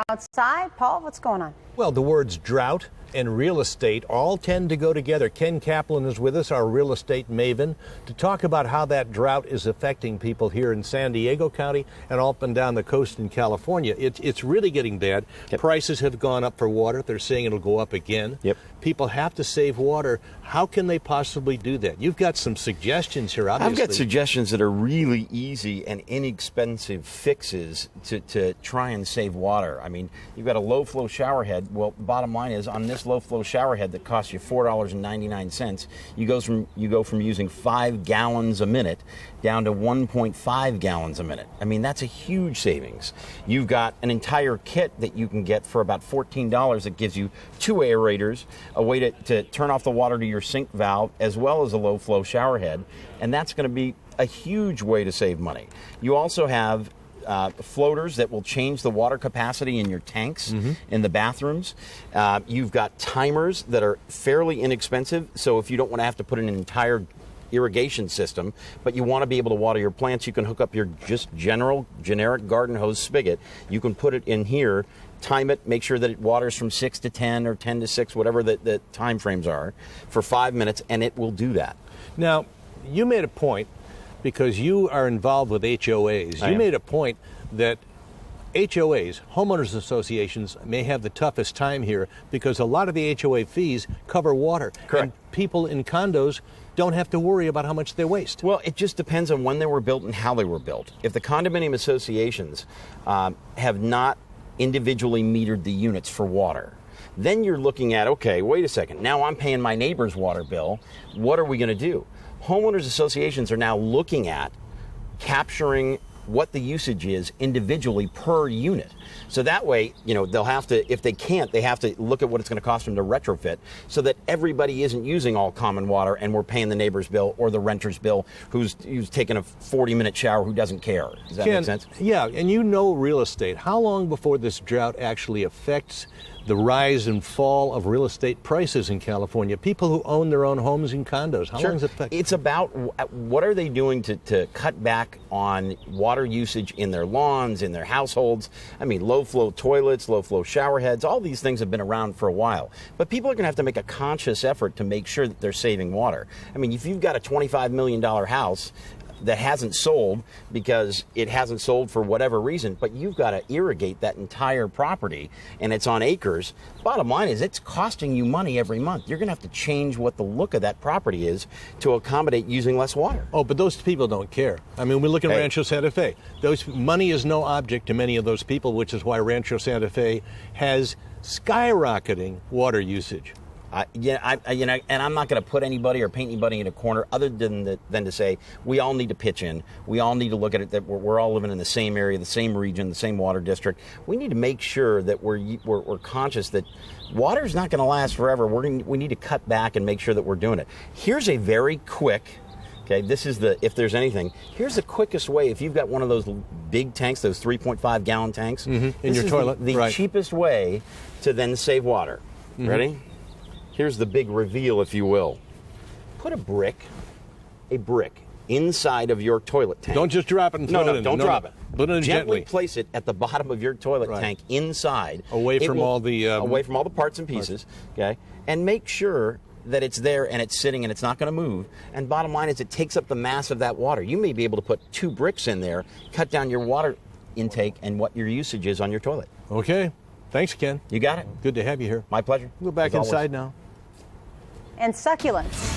outside. Paul, what's going on? Well, the words drought and real estate all tend to go together. Ken Kaplan is with us, our real estate maven, to talk about how that drought is affecting people here in San Diego County and up and down the coast in California. It's really getting bad. Yep. Prices have gone up for water. They're saying it'll go up again. Yep. People have to save water. How can they possibly do that? You've got some suggestions here, obviously. I've got suggestions that are really easy and inexpensive fixes to try and save water. I mean, you've got a low-flow shower head. Well, bottom line is, on this low-flow shower head that costs you $4.99, you go from using 5 gallons a minute down to 1.5 gallons a minute. I mean, that's a huge savings. You've got an entire kit that you can get for about $14 that gives you 2 aerators, a way to turn off the water to your sink valve, as well as a low-flow shower head, and that's going to be a huge way to save money. You also have floaters that will change the water capacity in your tanks in the bathrooms. You've got timers that are fairly inexpensive, so if you don't want to have to put in an entire irrigation system, but you want to be able to water your plants, you can hook up your just generic garden hose spigot. You can put it in here, time it, make sure that it waters from 6 to 10 or 10 to 6, whatever the time frames are, for 5 minutes, and it will do that. Now, you made a point, because you are involved with HOAs. You made a point that HOAs, homeowners associations, may have the toughest time here because a lot of the HOA fees cover water. Correct. And people in condos don't have to worry about how much they waste. Well, it just depends on when they were built and how they were built. If the condominium associations have not individually metered the units for water, then you're looking at, okay, wait a second, now I'm paying my neighbor's water bill. What are we going to do? Homeowners associations are now looking at capturing what the usage is individually per unit. So that way, they'll have to, if they can't, they have to look at what it's going to cost them to retrofit so that everybody isn't using all common water and we're paying the neighbor's bill or the renter's bill who's taking a 40-minute shower who doesn't care. Does that make sense? Yeah, and you know real estate. How long before this drought actually affects the rise and fall of real estate prices in California? People who own their own homes and condos, how long does it affect? It's about what are they doing to cut back on water usage in their lawns, in their households. I mean, low-flow toilets, low-flow shower heads, all these things have been around for a while. But people are going to have to make a conscious effort to make sure that they're saving water. I mean, if you've got a $25 million house that hasn't sold because it hasn't sold for whatever reason, but you've got to irrigate that entire property and it's on acres. Bottom line is it's costing you money every month. You're going to have to change what the look of that property is to accommodate using less water. Oh, but those people don't care. I mean, we look at Rancho Santa Fe. Money is no object to many of those people, which is why Rancho Santa Fe has skyrocketing water usage. And I'm not going to put anybody or paint anybody in a corner other than to say we all need to pitch in. We all need to look at it that we're all living in the same area, the same region, the same water district. We need to make sure that we're conscious that water is not going to last forever. We need to cut back and make sure that we're doing it. Here's a very quick. Okay, this is if there's anything, here's the quickest way. If you've got one of those big tanks, those 3.5 gallon tanks, in your toilet, the cheapest way to then save water. Ready? Here's the big reveal, if you will. Put a brick inside of your toilet tank. Don't just drop it and throw it in. Don't drop it. Put it in gently. Place it at the bottom of your toilet tank inside. Away from all the parts and pieces, okay? And make sure that it's there and it's sitting and it's not going to move. And bottom line is it takes up the mass of that water. You may be able to put 2 bricks in there, cut down your water intake and what your usage is on your toilet. Okay. Thanks, Ken. You got it. Good to have you here. My pleasure. We'll go back inside now. And succulents.